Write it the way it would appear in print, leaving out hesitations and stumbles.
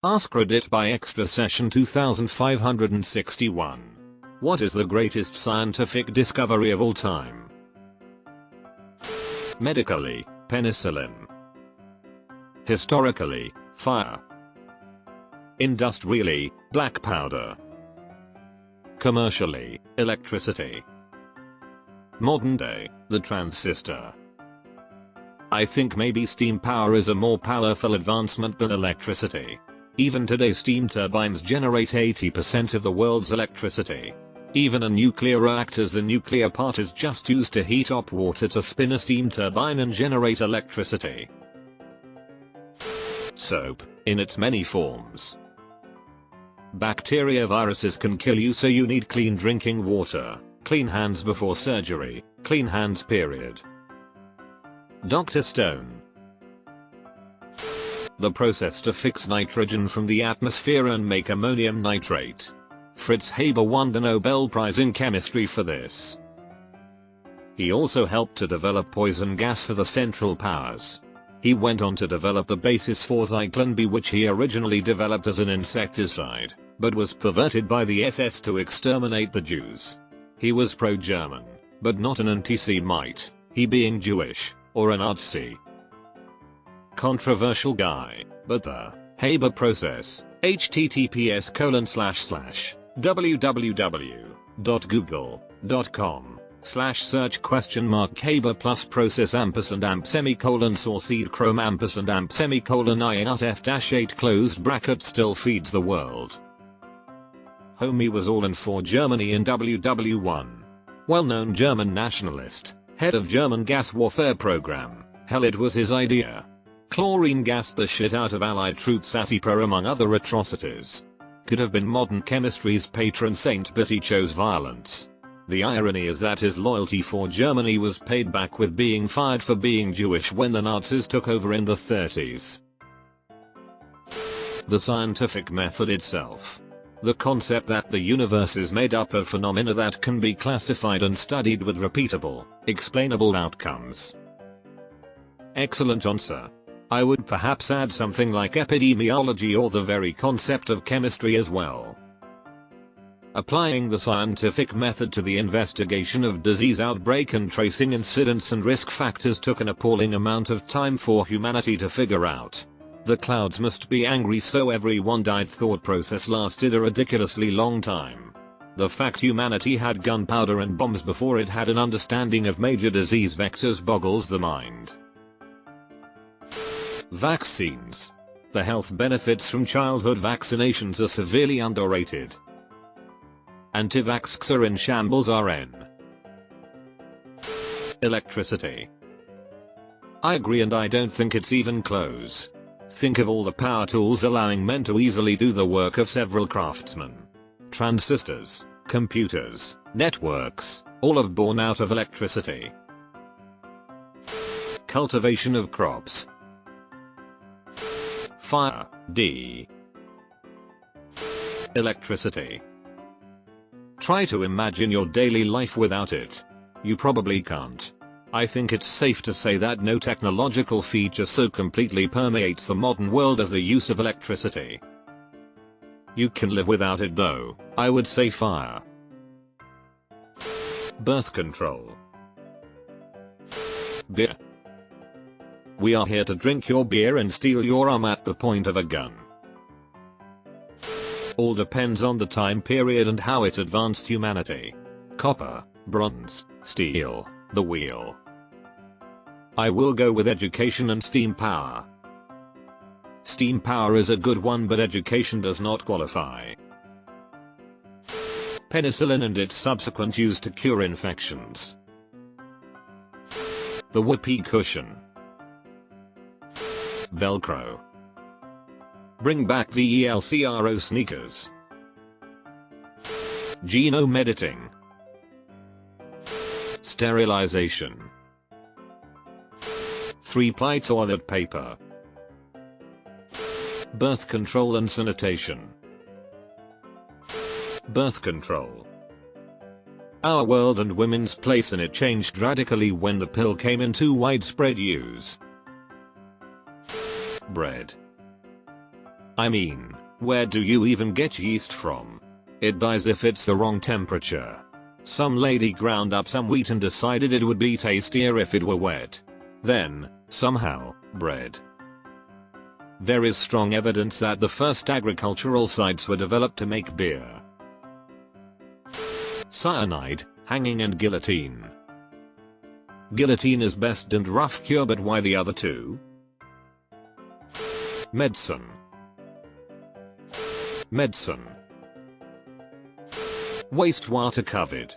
AskReddit by Extra Session 2561. What is the greatest scientific discovery of all time? Medically, penicillin. Historically, fire. Industrially, black powder. Commercially, electricity. Modern day, the transistor. I think maybe steam power is a more powerful advancement than electricity. Even today steam turbines generate 80% of the world's electricity. Even in nuclear reactors the nuclear part is just used to heat up water to spin a steam turbine and generate electricity. Soap, in its many forms. Bacteria viruses can kill you, so you need clean drinking water, clean hands before surgery, clean hands period. Dr. Stone. The process to fix nitrogen from the atmosphere and make ammonium nitrate. Fritz Haber won the Nobel Prize in Chemistry for this. He also helped to develop poison gas for the Central Powers. He went on to develop the basis for Zyklon B, which he originally developed as an insecticide, but was perverted by the SS to exterminate the Jews. He was pro-German, but not an anti-Semite, he being Jewish, or a Nazi. Controversial guy, but the Haber process, https://www.google.com/search?Haber plus process &amp source seed chrome &amp I out f-8 closed bracket still feeds the world. Homie was all in for Germany in WW1. Well-known German nationalist, head of German gas warfare program, hell it was his idea. Chlorine gassed the shit out of Allied troops at Ypres among other atrocities. Could have been modern chemistry's patron saint, but he chose violence. The irony is that his loyalty for Germany was paid back with being fired for being Jewish when the Nazis took over in the 30s. The scientific method itself. The concept that the universe is made up of phenomena that can be classified and studied with repeatable, explainable outcomes. Excellent answer. I would perhaps add something like epidemiology or the very concept of chemistry as well. Applying the scientific method to the investigation of disease outbreak and tracing incidents and risk factors took an appalling amount of time for humanity to figure out. The clouds must be angry, so everyone died thought process lasted a ridiculously long time. The fact humanity had gunpowder and bombs before it had an understanding of major disease vectors boggles the mind. Vaccines. The health benefits from childhood vaccinations are severely underrated. Anti-vaxxers are in shambles RN. Electricity. I agree, and I don't think it's even close. Think of all the power tools allowing men to easily do the work of several craftsmen. Transistors, computers, networks, all have born out of electricity. Cultivation of crops. Fire, D. Electricity. Try to imagine your daily life without it. You probably can't. I think it's safe to say that no technological feature so completely permeates the modern world as the use of electricity. You can live without it though, I would say fire. Birth control. Beer. We are here to drink your beer and steal your arm at the point of a gun. All depends on the time period and how it advanced humanity. Copper, bronze, steel, the wheel. I will go with education and steam power. Steam power is a good one, but education does not qualify. Penicillin and its subsequent use to cure infections. The whoopee cushion. Velcro. Bring back VELCRO sneakers. Genome editing. Sterilization. 3-ply toilet paper. Birth control and sanitation. Birth control. Our world and women's place in it changed radically when the pill came into widespread use. Bread. I mean, where do you even get yeast from? It dies if it's the wrong temperature. Some lady ground up some wheat and decided it would be tastier if it were wet. Then, somehow, bread. There is strong evidence that the first agricultural sites were developed to make beer. Cyanide, hanging and guillotine. Guillotine is best and rough cure, but why the other two? Medicine. Medicine. Wastewater covered.